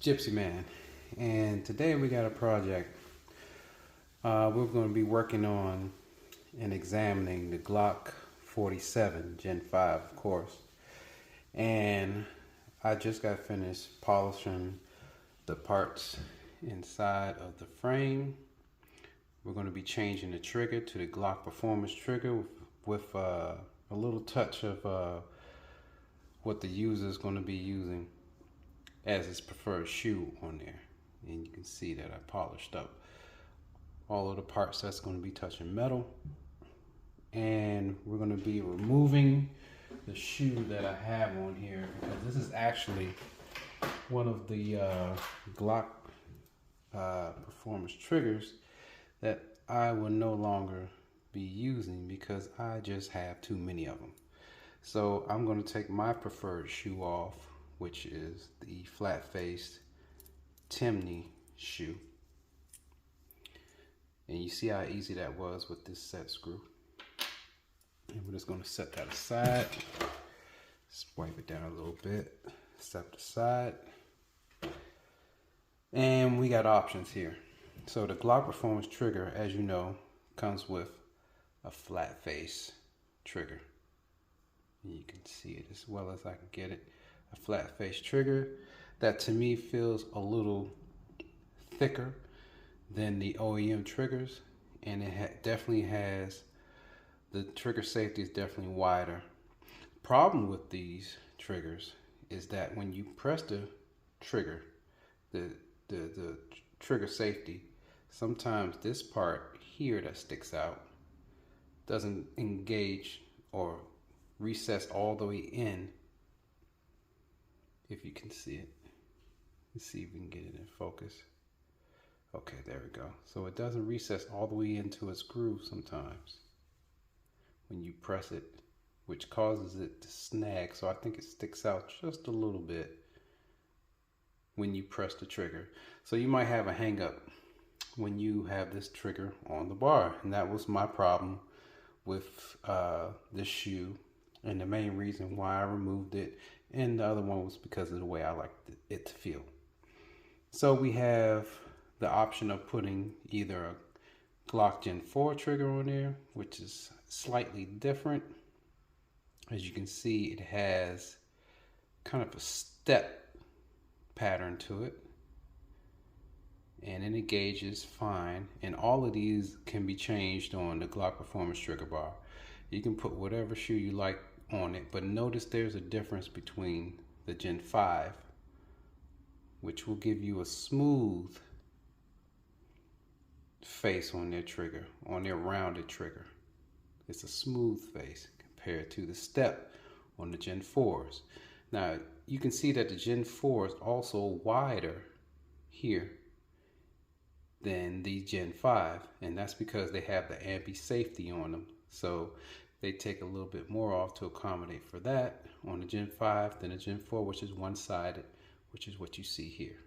Gypsy Man, and today we got a project. We're going to be working on and examining the Glock 47 Gen 5, of course. And I just got finished polishing the parts inside of the frame. We're going to be changing the trigger to the Glock Performance trigger with a little touch of what the user is going to be using as his preferred shoe on there. And you can see that I polished up all of the parts that's going to be touching metal. And we're going to be removing the shoe that I have on here, because this is actually one of the Glock Performance triggers that I will no longer be using because I just have too many of them. So I'm going to take my preferred shoe off, which is the flat-faced Timney shoe. And you see how easy that was with this set screw. And we're just going to set that aside. Just wipe it down a little bit. Set it aside. And we got options here. So the Glock Performance trigger, as you know, comes with a flat face trigger. And you can see it as well as I can get it. A flat face trigger that to me feels a little thicker than the OEM triggers, and it definitely has, the trigger safety is definitely wider. Problem with these triggers is that when you press the trigger, the trigger safety, sometimes this part here that sticks out doesn't engage or recess all the way in. If you can see it, let's see if we can get it in focus. Okay, there we go. So it doesn't recess all the way into its groove sometimes when you press it, which causes it to snag. So I think it sticks out just a little bit when you press the trigger. So you might have a hang up when you have this trigger on the bar, and that was my problem with this shoe, and the main reason why I removed it. And the other one was because of the way I liked it to feel. So we have the option of putting either a Glock Gen 4 trigger on there, which is slightly different. As you can see, it has kind of a step pattern to it. And it engages fine. And all of these can be changed on the Glock Performance trigger bar. You can put whatever shoe you like on it, but notice there's a difference between the Gen 5, which will give you a smooth face on their trigger, on their rounded trigger. It's a smooth face compared to the step on the Gen 4s. Now you can see that the Gen 4 is also wider here than the Gen 5, and that's because they have the anti-safety on them. So they take a little bit more off to accommodate for that on the Gen 5 than the Gen 4, which is one-sided, which is what you see here.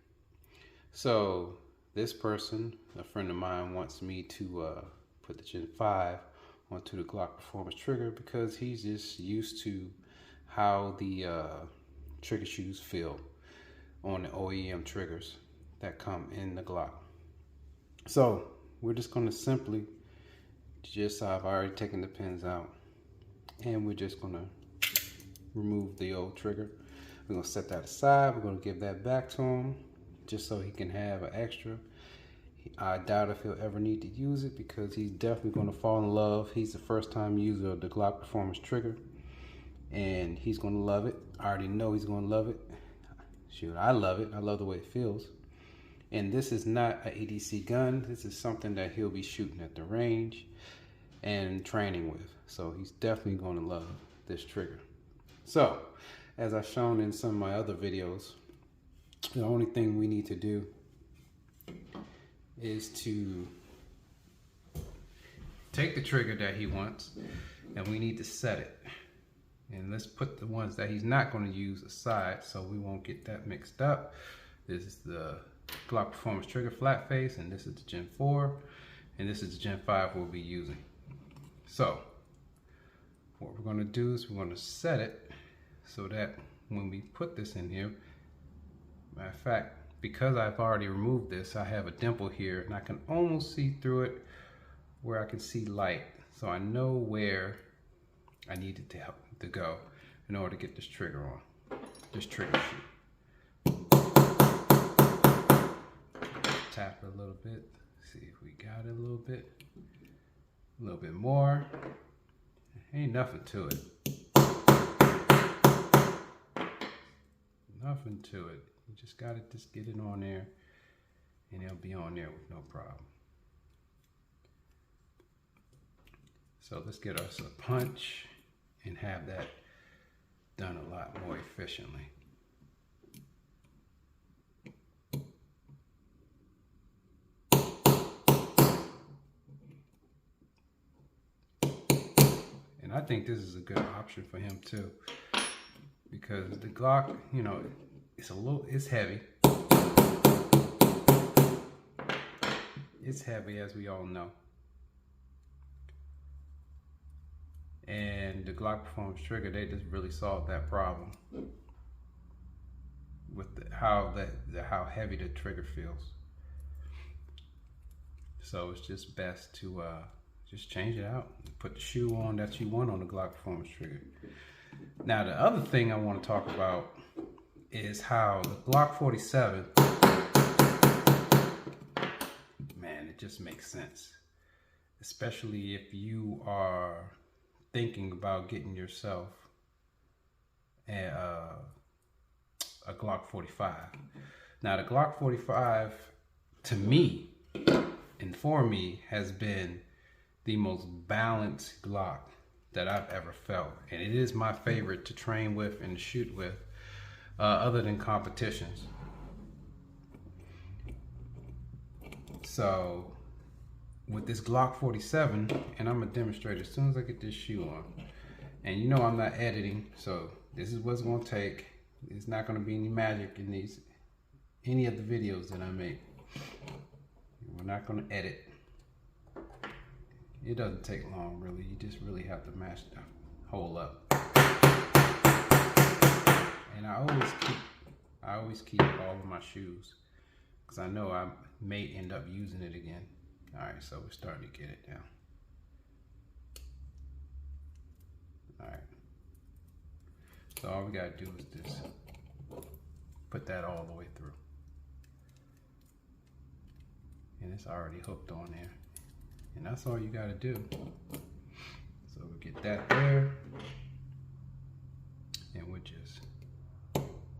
So this person, a friend of mine, wants me to put the Gen 5 onto the Glock Performance trigger because he's just used to how the trigger shoes feel on the OEM triggers that come in the Glock. So we're just going to simply, I've already taken the pins out, and we're just going to remove the old trigger. We're going to set that aside. We're going to give that back to him just so he can have an extra. I doubt if he'll ever need to use it because he's definitely going to fall in love. He's the first time user of the Glock Performance trigger, and he's going to love it. I already know he's going to love it. Shoot, I love it. I love the way it feels. And this is not an EDC gun. This is something that he'll be shooting at the range and training with. So he's definitely going to love this trigger. So, as I've shown in some of my other videos, the only thing we need to do is to take the trigger that he wants, and we need to set it. And let's put the ones that he's not going to use aside so we won't get that mixed up. This is the Glock Performance trigger flat face, and this is the Gen 4, and this is the Gen 5 we'll be using. So what we're going to do is we're going to set it so that when we put this in here, matter of fact, because I've already removed this, I have a dimple here and I can almost see through it where I can see light. So I know where I need it to go in order to get this trigger on, this trigger shoe. Tap it a little bit, see if we got it a little bit more. Ain't nothing to it. Nothing to it. You just gotta get it on there and it'll be on there with no problem. So let's get us a punch and have that done a lot more efficiently. And I think this is a good option for him too, because the Glock, you know, it's heavy. It's heavy, as we all know. And the Glock Performance trigger, they just really solved that problem with how heavy the trigger feels. So it's just best to just change it out. Put the shoe on that you want on the Glock Performance trigger. Now the other thing I want to talk about is how the Glock 47, man, it just makes sense. Especially if you are thinking about getting yourself a Glock 45. Now the Glock 45, to me and for me, has been the most balanced Glock that I've ever felt, and it is my favorite to train with and to shoot with, other than competitions. So with this Glock 47, and I'm gonna demonstrate as soon as I get this shoe on. And you know I'm not editing, so this is what's gonna take. It's not gonna be any magic in any of the videos that I make. We're not gonna edit. It doesn't take long, really. You just really have to match the hole up. And I always keep all of my shoes, because I know I may end up using it again. All right, so we're starting to get it down. All right. So all we gotta do is just put that all the way through. And it's already hooked on there. And that's all you gotta do. So we get that there. And we'll just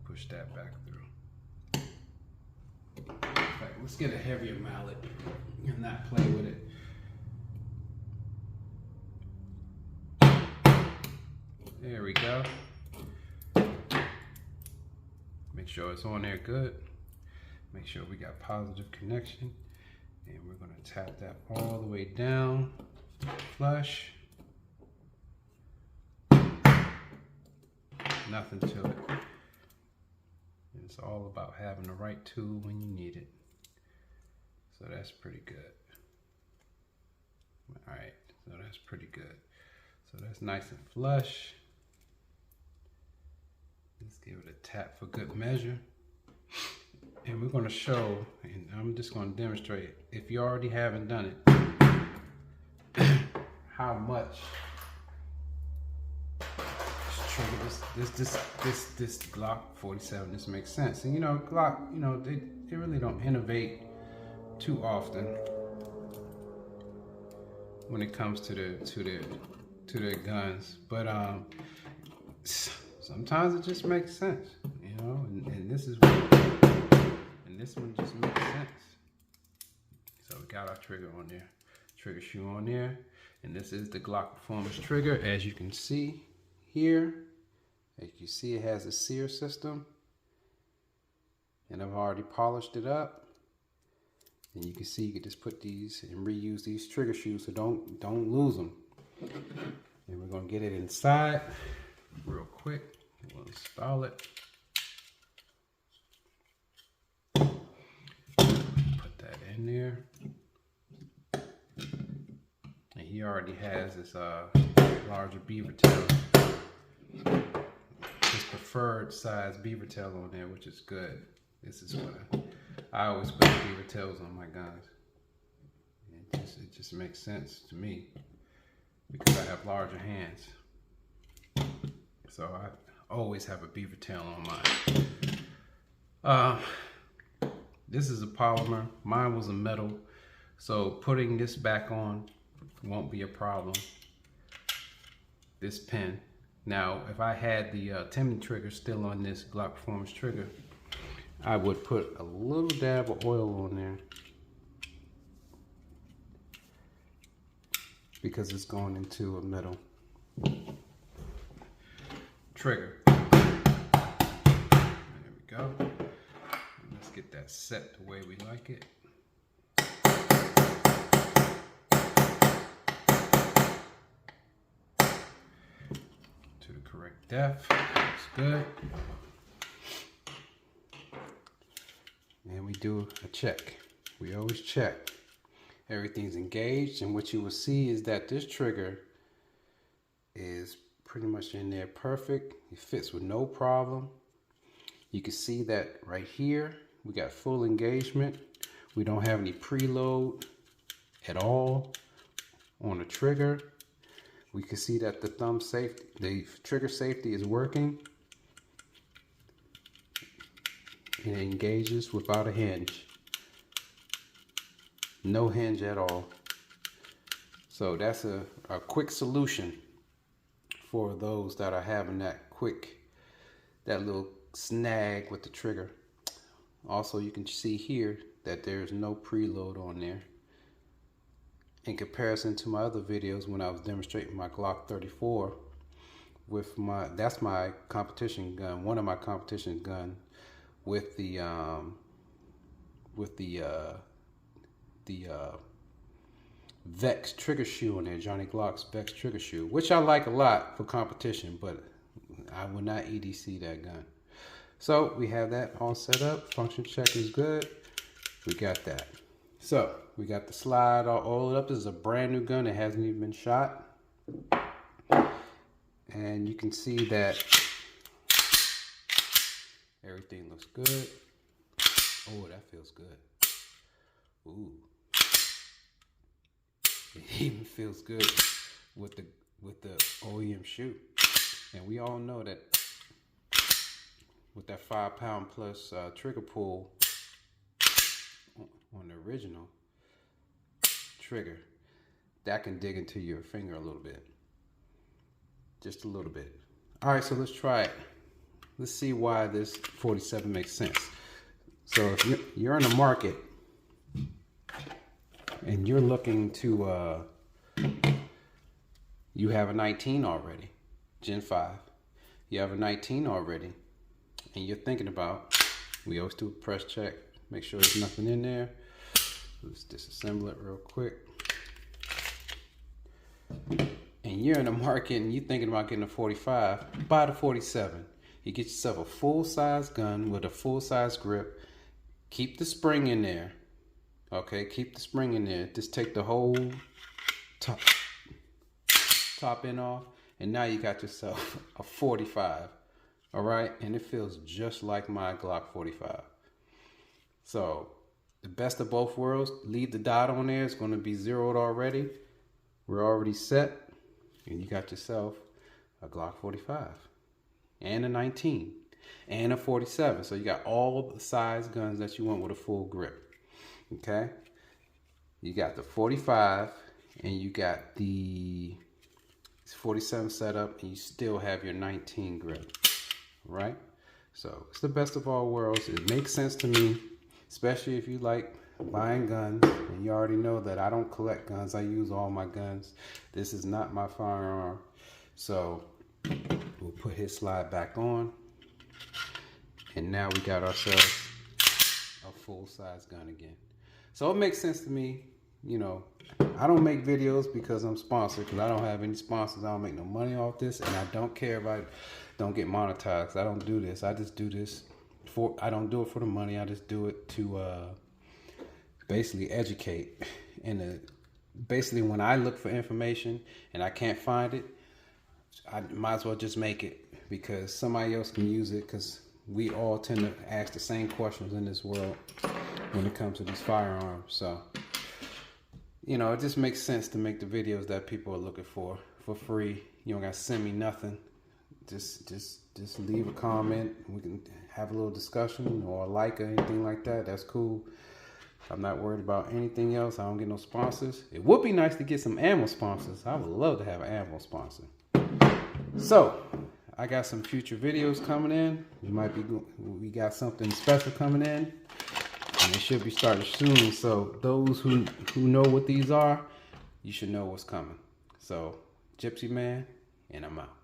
push that back through. In fact, let's get a heavier mallet and not play with it. There we go. Make sure it's on there good. Make sure we got positive connection. And we're gonna tap that all the way down, flush. Nothing to it. It's all about having the right tool when you need it. So that's pretty good. All right, so that's pretty good. So that's nice and flush. Let's give it a tap for good measure. And we're going to show, and I'm just going to demonstrate, if you already haven't done it, how much this Glock 47, this makes sense. And you know, Glock, you know, they really don't innovate too often when it comes to their guns, but sometimes it just makes sense, you know, and this is what. This one just makes sense. So we got our trigger on there, trigger shoe on there, and this is the Glock Performance trigger. As you can see here, as you see, it has a sear system, and I've already polished it up. And you can see you can just put these and reuse these trigger shoes, so don't lose them. And we're gonna get it inside real quick. We'll install it. In there, and he already has this larger beaver tail, his preferred size beaver tail on there, which is good. This is what I always put beaver tails on my guns. It just makes sense to me because I have larger hands. So I always have a beaver tail on mine. This is a polymer. Mine was a metal. So putting this back on won't be a problem. This pin. Now, if I had the Timney trigger still on this Glock Performance trigger, I would put a little dab of oil on there because it's going into a metal trigger. There we go. Let's get that set the way we like it. To the correct depth. Looks good. And we do a check. We always check. Everything's engaged, and what you will see is that this trigger is pretty much in there perfect. It fits with no problem. You can see that right here, we got full engagement. We don't have any preload at all on the trigger. We can see that the thumb safety, the trigger safety is working. And it engages without a hinge. No hinge at all. So that's a quick solution for those that are having that little snag with the trigger. Also, you can see here that there's no preload on there. In comparison to my other videos when I was demonstrating my Glock 34 with that's my competition gun, one of my competition guns with the Vex trigger shoe on there, Johnny Glock's Vex trigger shoe, which I like a lot for competition, but I would not EDC that gun. So we have that all set up. Function check is good. We got that. So we got the slide all oiled up. This is a brand new gun. It hasn't even been shot. And you can see that everything looks good. Oh, that feels good. Ooh. It even feels good with the OEM shoe. And we all know that with that 5 pound plus trigger pull on the original trigger, that can dig into your finger a little bit. Just a little bit. All right, so let's try it. Let's see why this 47 makes sense. So if you're in the market and you're looking to, you have a 19 already, Gen 5. You have a 19 already, and you're thinking about, we always do a press check, make sure there's nothing in there. Let's disassemble it real quick. And you're in the market and you're thinking about getting a 45, buy the 47. You get yourself a full-size gun with a full-size grip. Keep the spring in there. Okay, keep the spring in there. Just take the whole top end off, and now you got yourself a 45. All right, and it feels just like my Glock 45. So the best of both worlds. Leave the dot on there. It's going to be zeroed already. We're already set, and you got yourself a Glock 45 and a 19 and a 47. So you got all the size guns that you want with a full grip. Okay, you got the 45 and you got the 47 set up, and you still have your 19 grip. Right? So it's the best of all worlds. It makes sense to me, especially if you like buying guns, and you already know that I don't collect guns. I use all my guns. This is not my firearm. So we'll put his slide back on, and now we got ourselves a full-size gun again. So it makes sense to me. You know, I don't make videos because I'm sponsored, because I don't have any sponsors. I don't make no money off this, and I don't care if I don't get monetized. I don't do this. I just do this for, I don't do it for the money. I just do it to basically educate. And basically when I look for information and I can't find it, I might as well just make it, because somebody else can use it, because we all tend to ask the same questions in this world. when it comes to these firearms. So, you know, it just makes sense to make the videos that people are looking for free. You don't got to send me nothing. Just leave a comment. We can have a little discussion, or a like or anything like that. That's cool. I'm not worried about anything else. I don't get no sponsors. It would be nice to get some ammo sponsors. I would love to have an ammo sponsor. So, I got some future videos coming in. We got something special coming in, and it should be starting soon. So those who know what these are, you should know what's coming. So, Gypsy Man, and I'm out.